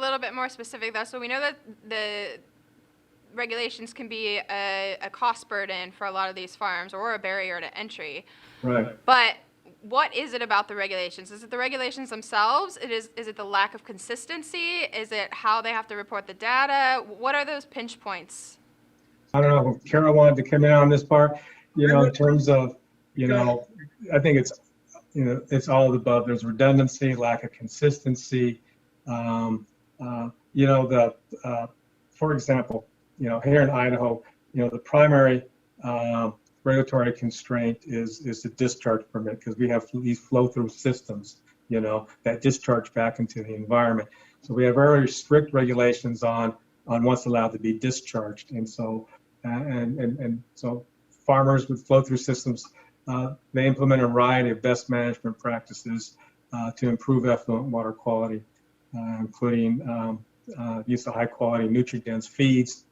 little bit more specific, though. So we know that the regulations can be a cost burden for a lot of these farms or a barrier to entry. Right. But what is it about the regulations? Is it the regulations themselves? Is it the lack of consistency? Is it how they have to report the data? What are those pinch points? I don't know if Carole wanted to come in on this part, in terms of, I think it's all of the above. There's redundancy, lack of consistency. For example, here in Idaho, the primary regulatory constraint is the discharge permit, because we have these flow-through systems, that discharge back into the environment. So we have very strict regulations on what's allowed to be discharged, and so so farmers with flow-through systems, they implement a variety of best management practices to improve effluent water quality, including use of high-quality nutrient-dense feeds,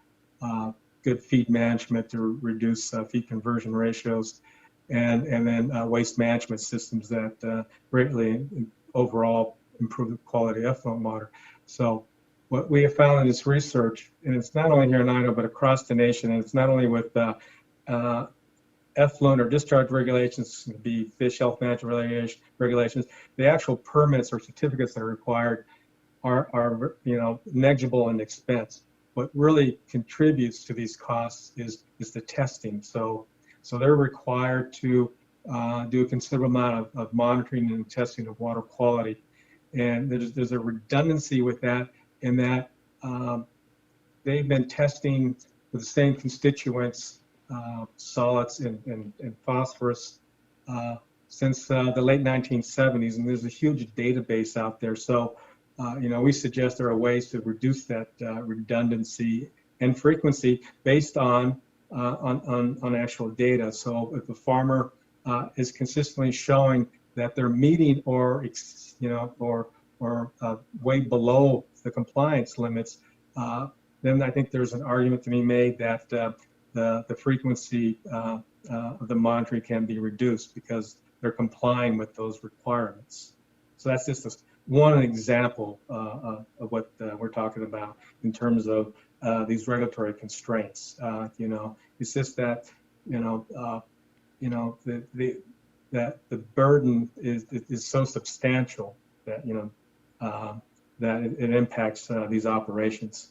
good feed management to reduce feed conversion ratios, and then waste management systems that greatly overall improve the quality of effluent water. So what we have found in this research, and it's not only here in Idaho, but across the nation, and it's not only with effluent or discharge regulations, be fish health management regulations, the actual permits or certificates that are required are negligible in expense. What really contributes to these costs is the testing. So they're required to do a considerable amount of monitoring and testing of water quality, and there's a redundancy with that, in that they've been testing with the same constituents, solids and phosphorus, since the late 1970s, and there's a huge database out there. So we suggest there are ways to reduce that redundancy and frequency based on actual data. So if a farmer is consistently showing that they're meeting or way below the compliance limits, then I think there's an argument to be made that the frequency of the monitoring can be reduced because they're complying with those requirements. So that's just one example of what we're talking about in terms of these regulatory constraints. It's just that that the burden is so substantial that that it impacts these operations.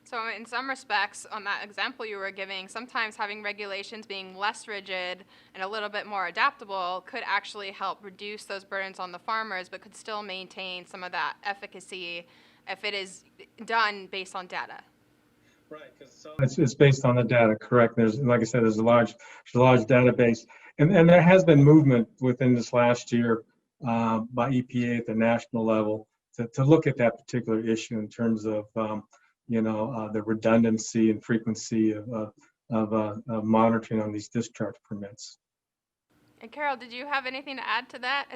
So in some respects, on that example you were giving, sometimes having regulations being less rigid and a little bit more adaptable could actually help reduce those burdens on the farmers, but could still maintain some of that efficacy if it is done based on data. Right, because it's based on the data, correct? There's, like I said, there's a large database, and there has been movement within this last year by EPA at the national level to look at that particular issue in terms of the redundancy and frequency of monitoring on these discharge permits. And Carole, did you have anything to add to that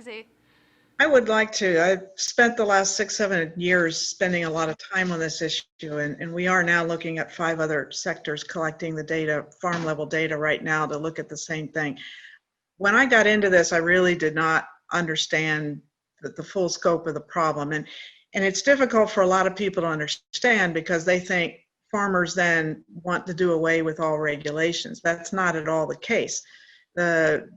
I would like to. I've spent the last 6-7 years spending a lot of time on this issue, and we are now looking at 5 other sectors collecting the data, farm level data right now, to look at the same thing. When I got into this, I really did not understand the full scope of the problem, and it's difficult for a lot of people to understand because they think farmers then want to do away with all regulations. That's not at all the case. The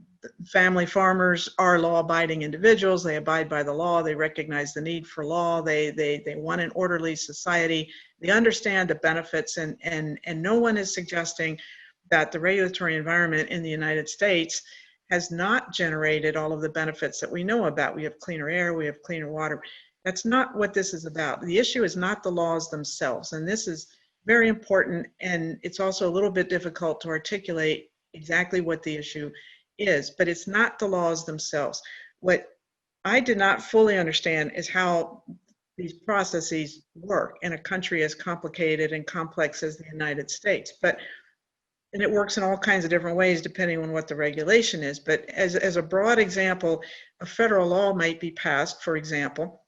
family farmers are law-abiding individuals. They abide by the law. They recognize the need for law. They want an orderly society. They understand the benefits, and no one is suggesting that the regulatory environment in the United States has not generated all of the benefits that we know about. We have cleaner air, we have cleaner water. That's not what this is about. The issue is not the laws themselves, and this is very important, and it's also a little bit difficult to articulate exactly what the issue is, but it's not the laws themselves. What I did not fully understand is how these processes work in a country as complicated and complex as the United States. And it works in all kinds of different ways depending on what the regulation is. But as a broad example, a federal law might be passed, for example,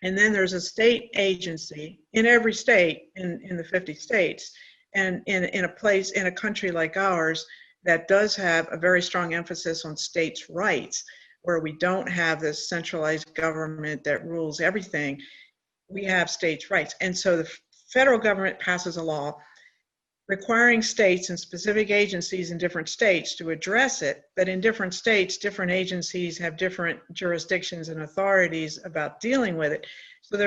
and then there's a state agency in every state in the 50 states, and in a country like ours that does have a very strong emphasis on states' rights, where we don't have this centralized government that rules everything. we have states' rights. And so the federal government passes a law requiring states and specific agencies in different states to address it, but in different states, different agencies have different jurisdictions and authorities about dealing with it. So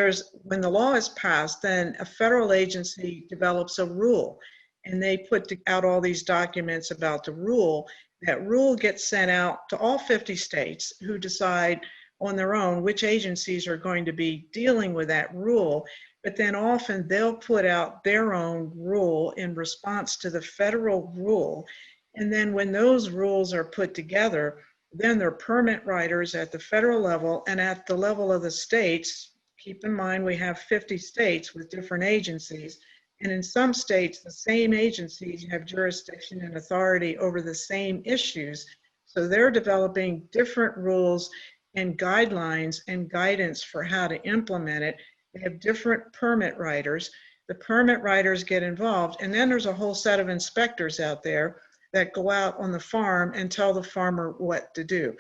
when the law is passed, then a federal agency develops a rule, and they put out all these documents about the rule. That rule gets sent out to all 50 states, who decide on their own which agencies are going to be dealing with that rule. But then often they'll put out their own rule in response to the federal rule. And then when those rules are put together, then there are permit writers at the federal level and at the level of the states. Keep in mind, we have 50 states with different agencies. And in some states, the same agencies have jurisdiction and authority over the same issues. So they're developing different rules and guidelines and guidance for how to implement it. They have different permit writers. The permit writers get involved, and then there's a whole set of inspectors out there that go out on the farm and tell the farmer what to do.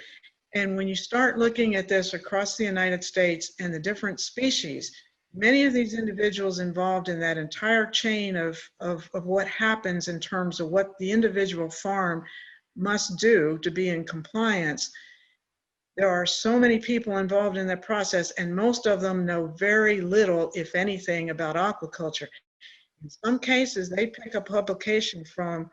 And when you start looking at this across the United States and the different species, many of these individuals involved in that entire chain of what happens in terms of what the individual farm must do to be in compliance, there are so many people involved in that process, and most of them know very little, if anything, about aquaculture. In some cases, they pick a publication from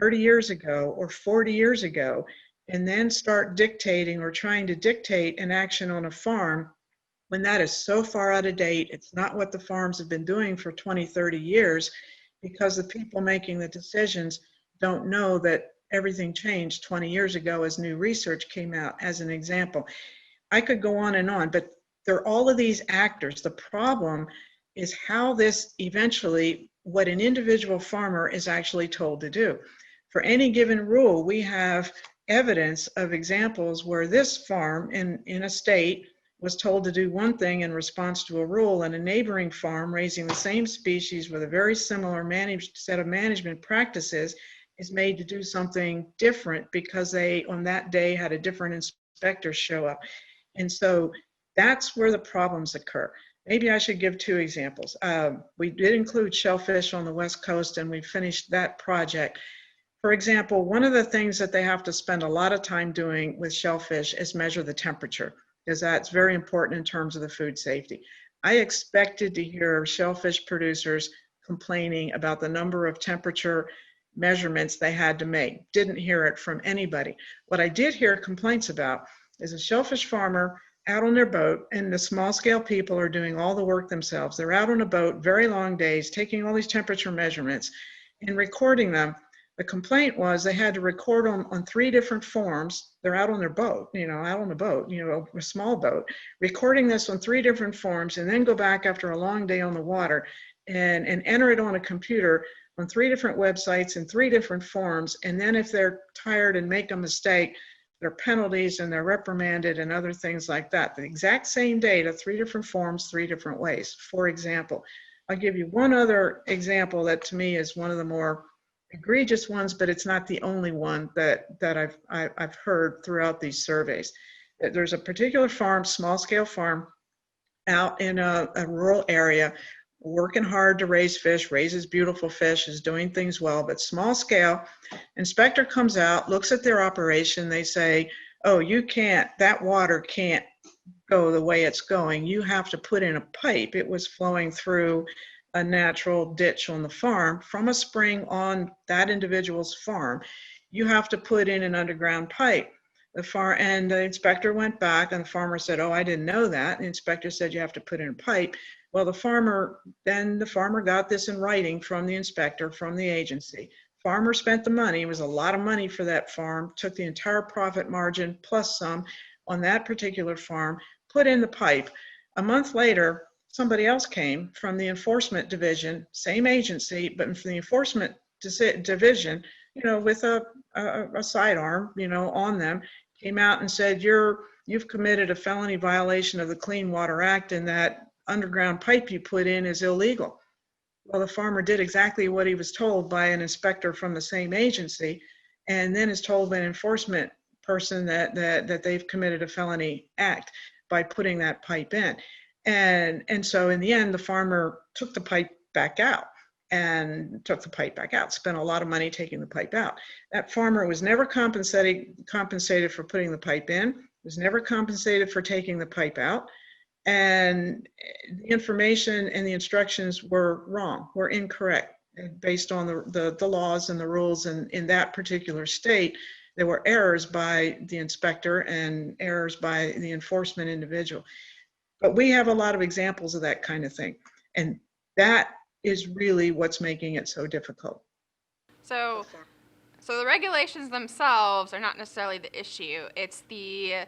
30 years ago or 40 years ago and then start dictating or trying to dictate an action on a farm when that is so far out of date. It's not what the farms have been doing for 20, 30 years, because the people making the decisions don't know that everything changed 20 years ago as new research came out, as an example. I could go on, but there are all of these actors. The problem is how this eventually, what an individual farmer is actually told to do. For any given rule, we have evidence of examples where this farm in a state was told to do one thing in response to a rule, and a neighboring farm raising the same species with a very similar set of management practices is made to do something different because they, on that day, had a different inspector show up. And so that's where the problems occur. Maybe I should give two examples. We did include shellfish on the West Coast, and we finished that project. For example, one of the things that they have to spend a lot of time doing with shellfish is measure the temperature, because that's very important in terms of the food safety. I expected to hear shellfish producers complaining about the number of temperature measurements they had to make. Didn't hear it from anybody. What I did hear complaints about is a shellfish farmer out on their boat, and the small scale people are doing all the work themselves. They're out on a boat, very long days, taking all these temperature measurements and recording them. The complaint was they had to record them on 3 different forms. They're out on their boat, out on a boat, a small boat, recording this on 3 different forms, and then go back after a long day on the water and enter it on a computer on 3 different websites in 3 different forms. And then if they're tired and make a mistake, there are penalties and they're reprimanded and other things like that. The exact same data, 3 different forms, 3 different ways, for example. I'll give you one other example that to me is one of the more egregious ones, but it's not the only one that I've heard throughout these surveys. There's a particular farm, small scale farm, out in a rural area, working hard to raise fish, raises beautiful fish, is doing things well, but small scale. Inspector comes out, looks at their operation. They say, oh, you can't, that water can't go the way it's going. You have to put in a pipe. It was flowing through a natural ditch on the farm from a spring on that individual's farm. You have to put in an underground pipe. And the inspector went back, and the farmer said, oh, I didn't know that. The inspector said you have to put in a pipe. Well, the farmer got this in writing from the inspector, from the agency. Farmer spent the money. It was a lot of money for that farm, took the entire profit margin plus some on that particular farm, put in the pipe. A month later, somebody else came from the enforcement division, same agency, but from the enforcement division, with a sidearm, on them, came out and said, you've committed a felony violation of the Clean Water Act, and that underground pipe you put in is illegal. Well, the farmer did exactly what he was told by an inspector from the same agency, and then is told by an enforcement person that they've committed a felony act by putting that pipe in. And so in the end, the farmer took the pipe back out, spent a lot of money taking the pipe out. That farmer was never compensated for putting the pipe in, was never compensated for taking the pipe out. And the information and the instructions were wrong, were incorrect based on the laws and the rules. And in that particular state, there were errors by the inspector and errors by the enforcement individual. But we have a lot of examples of that kind of thing. And that is really what's making it so difficult. So the regulations themselves are not necessarily the issue. It's the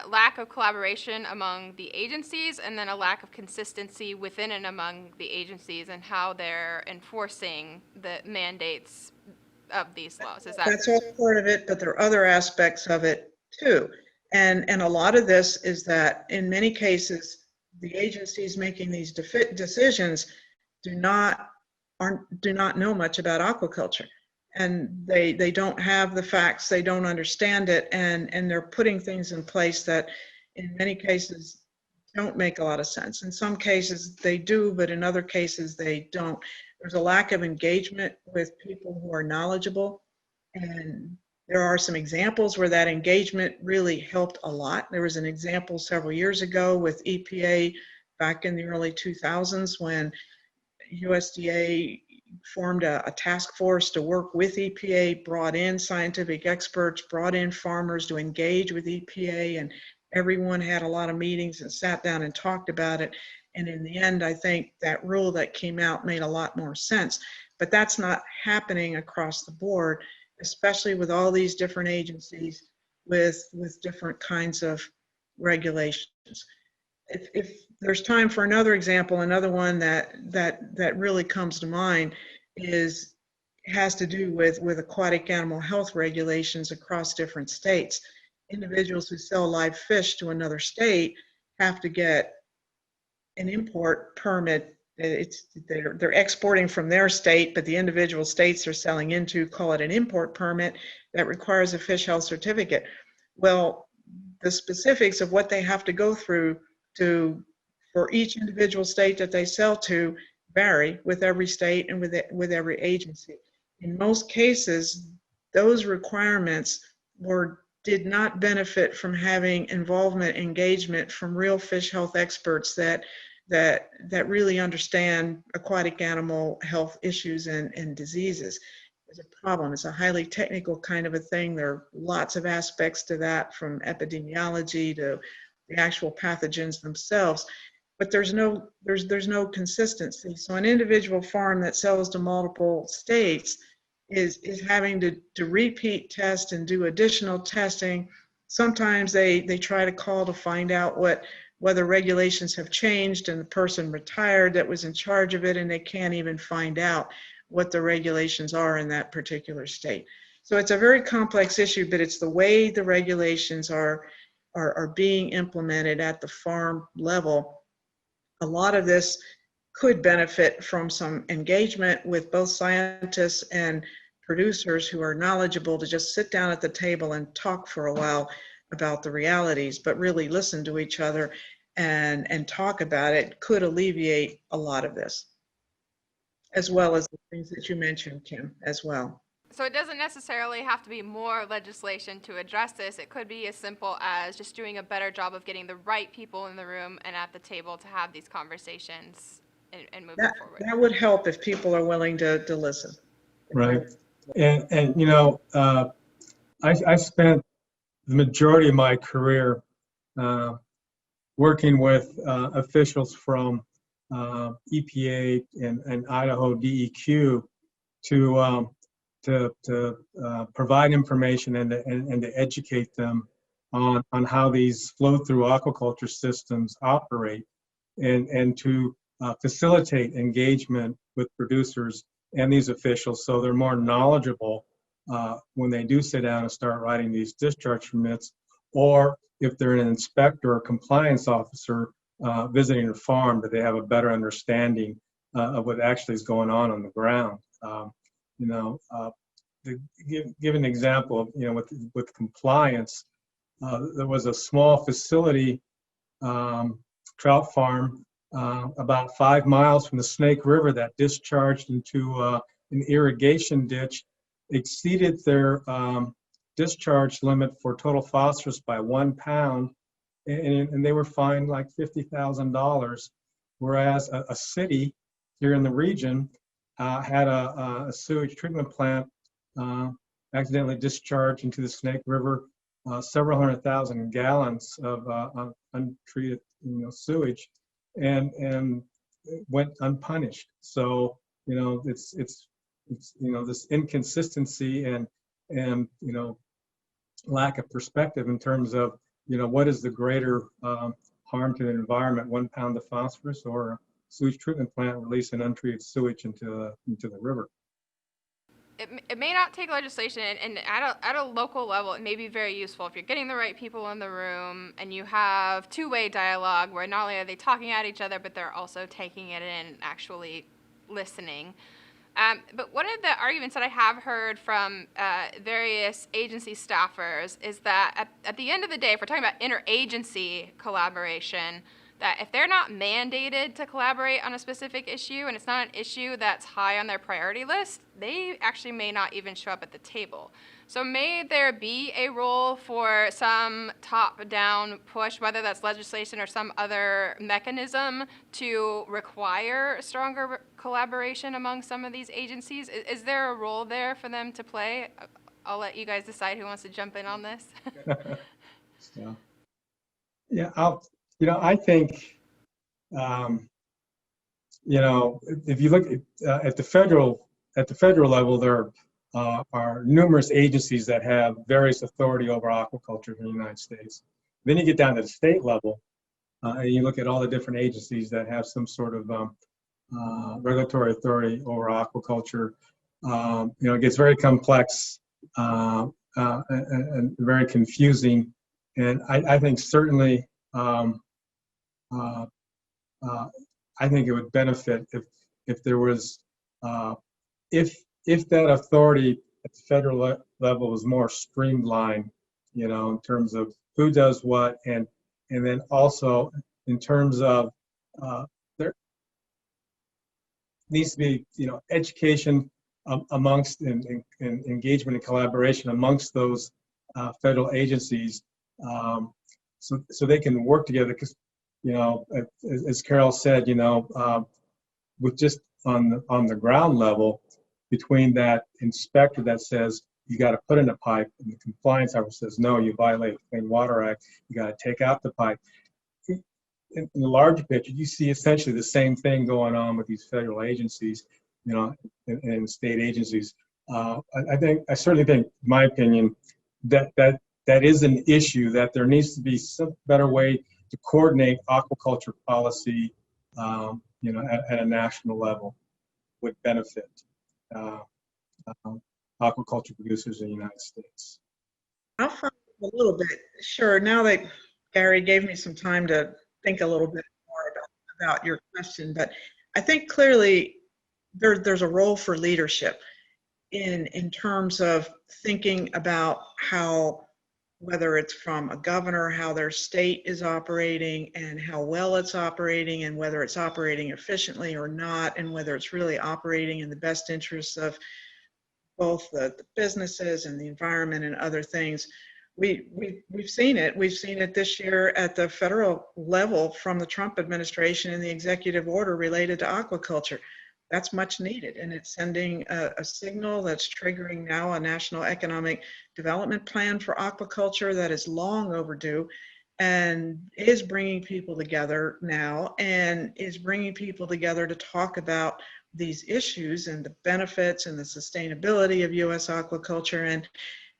lack of collaboration among the agencies, and then a lack of consistency within and among the agencies and how they're enforcing the mandates of these laws. Is that? That's all part of it, but there are other aspects of it too. And a lot of this is that in many cases, the agencies making these decisions do not know much about aquaculture. And they don't have the facts, they don't understand it, and they're putting things in place that in many cases don't make a lot of sense. In some cases they do, but in other cases they don't. There's a lack of engagement with people who are knowledgeable, and there are some examples where that engagement really helped a lot. There was an example several years ago with EPA back in the early 2000s when USDA formed a task force to work with EPA, brought in scientific experts, brought in farmers to engage with EPA, and everyone had a lot of meetings and sat down and talked about it. And in the end, I think that rule that came out made a lot more sense. But that's not happening across the board, especially with all these different agencies with different kinds of regulations. If there's time for another example, another one that really comes to mind has to do with aquatic animal health regulations across different states. Individuals who sell live fish to another state have to get an import permit. They're exporting from their state, but the individual states they're selling into call it an import permit that requires a fish health certificate. Well, the specifics of what they have to go through for each individual state that they sell to vary with every state and with every agency. In most cases, those requirements did not benefit from having involvement, engagement from real fish health experts that really understand aquatic animal health issues and diseases. It's a problem. It's a highly technical kind of a thing. There are lots of aspects to that, from epidemiology to the actual pathogens themselves, but there's no consistency. So an individual farm that sells to multiple states is having to repeat test and do additional testing. Sometimes they try to call to find out whether regulations have changed, and the person retired that was in charge of it, and they can't even find out what the regulations are in that particular state. So it's a very complex issue, but it's the way the regulations are being implemented at the farm level. A lot of this could benefit from some engagement with both scientists and producers who are knowledgeable to just sit down at the table and talk for a while about the realities, but really listen to each other and talk about it could alleviate a lot of this, as well as the things that you mentioned, Kim, as well. So it doesn't necessarily have to be more legislation to address this. It could be as simple as just doing a better job of getting the right people in the room and at the table to have these conversations and move forward. That would help if people are willing to listen. Right. And you know, I spent the majority of my career working with officials from EPA and Idaho DEQ to provide information and to educate them on how these flow-through aquaculture systems operate, and to facilitate engagement with producers and these officials so they're more knowledgeable when they do sit down and start writing these discharge permits, or if they're an inspector or compliance officer visiting a farm, that they have a better understanding of what actually is going on the ground. You know, to give an example of, you know, with compliance, there was a small facility trout farm about 5 miles from the Snake River that discharged into an irrigation ditch, exceeded their discharge limit for total phosphorus by 1 pound, and they were fined like $50,000, whereas a city here in the region had a sewage treatment plant accidentally discharged into the Snake River several 100,000 gallons of untreated sewage, and it went unpunished. So it's this inconsistency and lack of perspective in terms of what is the greater harm to the environment, 1 pound of phosphorus or a sewage treatment plant releasing untreated sewage into the river. It may not take legislation, and at a local level, it may be very useful if you're getting the right people in the room and you have two-way dialogue where not only are they talking at each other, but they're also taking it in and actually listening. But one of the arguments that I have heard from various agency staffers is that at the end of the day, if we're talking about interagency collaboration, that if they're not mandated to collaborate on a specific issue and it's not an issue that's high on their priority list, they actually may not even show up at the table. So may there be a role for some top-down push, whether that's legislation or some other mechanism, to require stronger collaboration among some of these agencies? Is there a role there for them to play? I'll let you guys decide who wants to jump in on this. So, yeah, I think, if you look at the federal level, there are numerous agencies that have various authority over aquaculture in the United States. Then you get down to the state level, and you look at all the different agencies that have some sort of regulatory authority over aquaculture. It gets very complex and very confusing. And I think certainly, I think it would benefit if there was, if that authority at the federal level was more streamlined, in terms of who does what, and then also in terms of there needs to be, education amongst and engagement and collaboration amongst those federal agencies, so they can work together. Because as Carole said, with just on the ground level, between that inspector that says you got to put in a pipe and the compliance officer says no, you violate the Clean Water Act, you got to take out the pipe. In the larger picture, you see essentially the same thing going on with these federal agencies, and state agencies. I certainly think, in my opinion, that is an issue, that there needs to be some better way to coordinate aquaculture policy, at a national level, would benefit aquaculture producers in the United States. I'll follow up a little bit. Sure, now that Gary gave me some time to think a little bit more about your question, but I think clearly there's a role for leadership in terms of thinking about how, whether it's from a governor, how their state is operating and how well it's operating, and whether it's operating efficiently or not, and whether it's really operating in the best interests of both the businesses and the environment and other things. We've seen it. We've seen it this year at the federal level from the Trump administration in the executive order related to aquaculture. That's much needed, and it's sending a signal that's triggering now a national economic development plan for aquaculture that is long overdue, and is bringing people together now, and is bringing people together to talk about these issues and the benefits and the sustainability of U.S. aquaculture.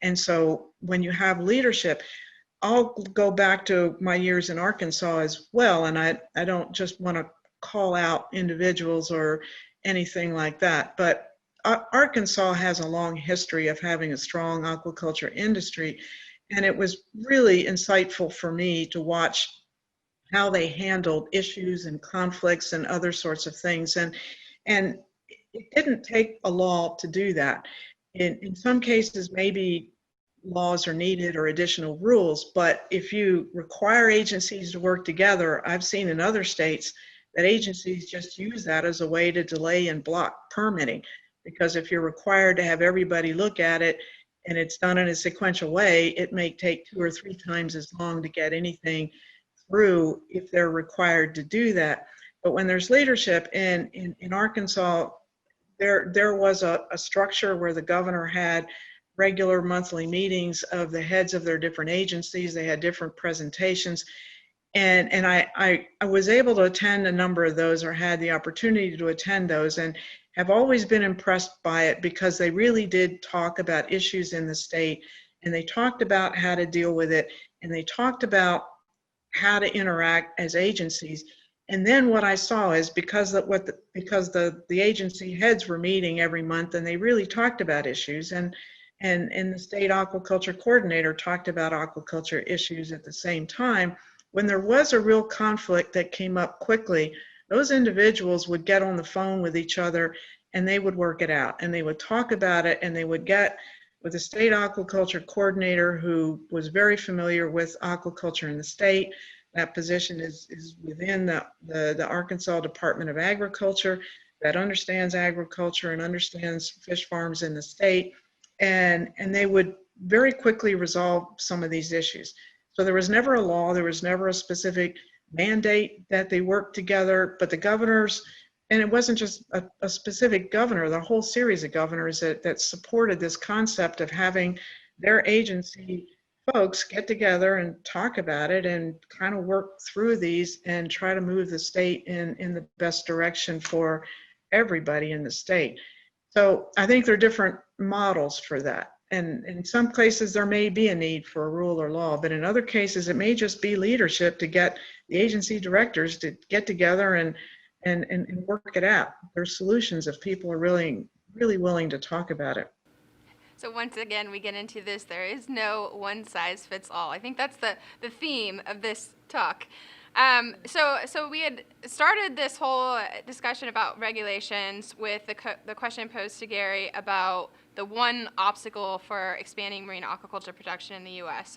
And so when you have leadership, I'll go back to my years in Arkansas as well, and I don't just want to call out individuals or anything like that, but Arkansas has a long history of having a strong aquaculture industry, and it was really insightful for me to watch how they handled issues and conflicts and other sorts of things. And it didn't take a law to do that. In some cases, maybe laws are needed or additional rules. But if you require agencies to work together, I've seen in other states that agencies just use that as a way to delay and block permitting. Because if you're required to have everybody look at it and it's done in a sequential way, it may take 2 or 3 times as long to get anything through if they're required to do that. But when there's leadership in Arkansas, there was a structure where the governor had regular monthly meetings of the heads of their different agencies. They had different presentations. And I was able to attend a number of those, or had the opportunity to attend those, and have always been impressed by it because they really did talk about issues in the state, and they talked about how to deal with it, and they talked about how to interact as agencies. And then what I saw is because the agency heads were meeting every month and they really talked about issues, and the state aquaculture coordinator talked about aquaculture issues at the same time. When there was a real conflict that came up quickly, those individuals would get on the phone with each other and they would work it out, and they would talk about it, and they would get with the state aquaculture coordinator who was very familiar with aquaculture in the state. That position is within the Arkansas Department of Agriculture, that understands agriculture and understands fish farms in the state. And they would very quickly resolve some of these issues. So there was never a law, there was never a specific mandate that they worked together, but the governors, and it wasn't just a specific governor, the whole series of governors that supported this concept of having their agency folks get together and talk about it and kind of work through these and try to move the state in the best direction for everybody in the state. So I think there are different models for that. And in some places there may be a need for a rule or law, but in other cases it may just be leadership to get the agency directors to get together and work it out. There's solutions if people are really willing to talk about it. So once again, we get into this, there is no one size fits all. I think that's the theme of this talk. So we had started this whole discussion about regulations with the question posed to Gary about the one obstacle for expanding marine aquaculture production in the U.S.